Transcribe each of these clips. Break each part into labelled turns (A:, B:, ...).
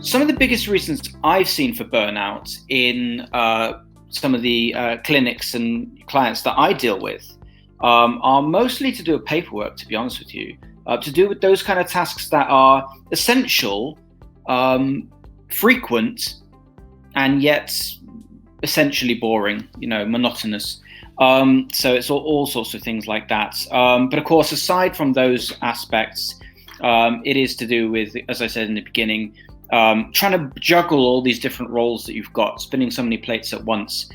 A: some of the biggest reasons I've seen for burnout in some of the clinics and clients that I deal with are mostly to do with paperwork, to be honest with you, to do with those kind of tasks that are essential, frequent, and yet essentially boring, monotonous. So it's all sorts of things like that. But of course, aside from those aspects, it is to do with, as I said in the beginning, trying to juggle all these different roles that you've got, spinning so many plates at once.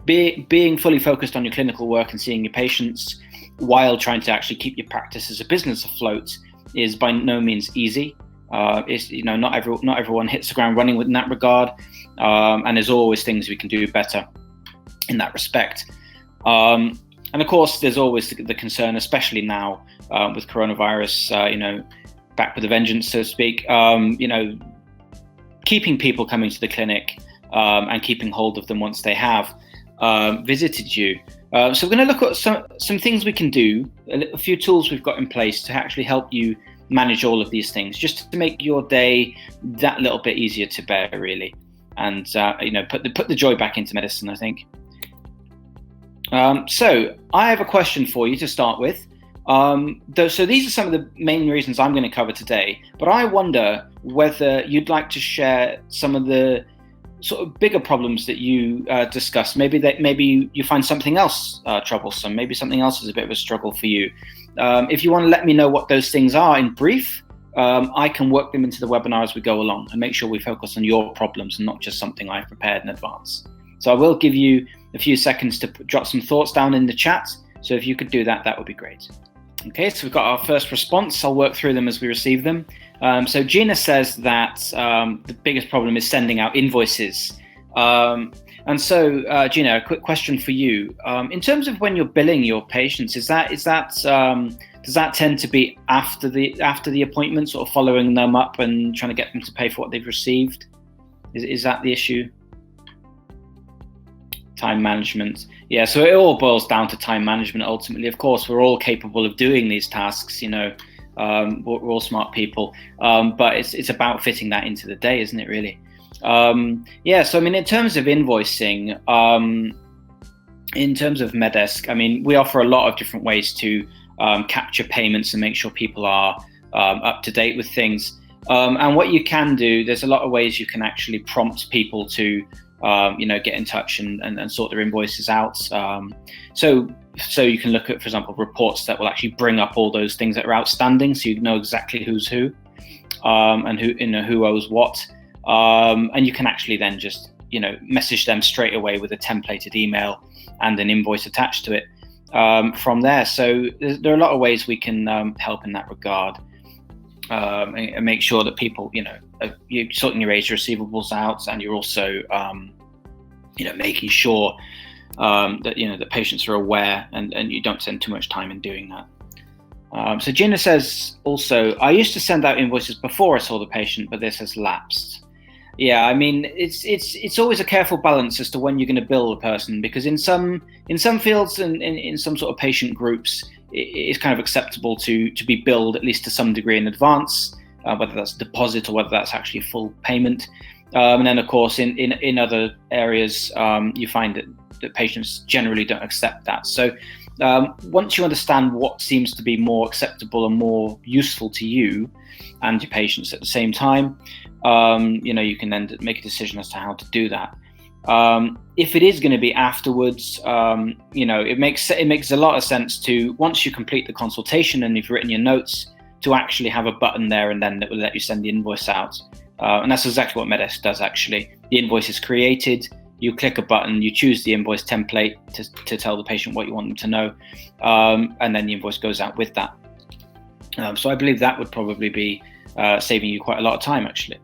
A: Being fully focused on your clinical work and seeing your patients while trying to actually keep your practice as a business afloat is by no means easy. Not everyone hits the ground running in that regard, and there's always things we can do better in that respect. And of course, there's always the concern, especially now with coronavirus, back with a vengeance, so to speak, keeping people coming to the clinic and keeping hold of them once they have visited you. So we're going to look at some things we can do, a few tools we've got in place to actually help you manage all of these things, just to make your day that little bit easier to bear, really, and put the joy back into medicine, I think. So I have a question for you to start with. So these are some of the main reasons I'm going to cover today, but I wonder whether you'd like to share some of the sort of bigger problems that you discuss. Maybe you find something else troublesome. Maybe something else is a bit of a struggle for you. If you want to let me know what those things are in brief, I can work them into the webinar as we go along and make sure we focus on your problems and not just something I've prepared in advance. So I will give you a few seconds to jot some thoughts down in the chat. So if you could do that, that would be great. Okay, so we've got our first response. I'll work through them as we receive them. So Gina says that the biggest problem is sending out invoices. And so, Gina, a quick question for you. In terms of when you're billing your patients, does that tend to be after the appointment, sort of following them up and trying to get them to pay for what they've received? Is that the issue? Time management. Yeah, so it all boils down to time management ultimately. Of course, we're all capable of doing these tasks, we're all smart people, but it's about fitting that into the day, isn't it, really? So I mean, in terms of invoicing, in terms of Medesk, we offer a lot of different ways to capture payments and make sure people are up to date with things. And what you can do, there's a lot of ways you can actually prompt people to get in touch and sort their invoices out. So you can look at, for example, reports that will actually bring up all those things that are outstanding, so you know exactly who's who, and who owes what. And you can actually then just message them straight away with a templated email and an invoice attached to it from there. So there are a lot of ways we can help in that regard, and make sure that people, you're sorting your age receivables out, and you're also making sure that that patients are aware, and you don't spend too much time in doing that. So Gina says also, I used to send out invoices before I saw the patient, but this has lapsed. Yeah, it's always a careful balance as to when you're going to bill a person, because in some fields and in some sort of patient groups, it's kind of acceptable to be billed at least to some degree in advance, whether that's a deposit or whether that's actually full payment. And then, of course, in other areas, you find that patients generally don't accept that. So once you understand what seems to be more acceptable and more useful to you and your patients at the same time, you can then make a decision as to how to do that. If it is going to be afterwards, it makes a lot of sense to, once you complete the consultation and you've written your notes, to actually have a button there and then that will let you send the invoice out. And that's exactly what Medesk does, actually. The invoice is created, you click a button, you choose the invoice template to tell the patient what you want them to know, and then the invoice goes out with that. So I believe that would probably be saving you quite a lot of time, actually.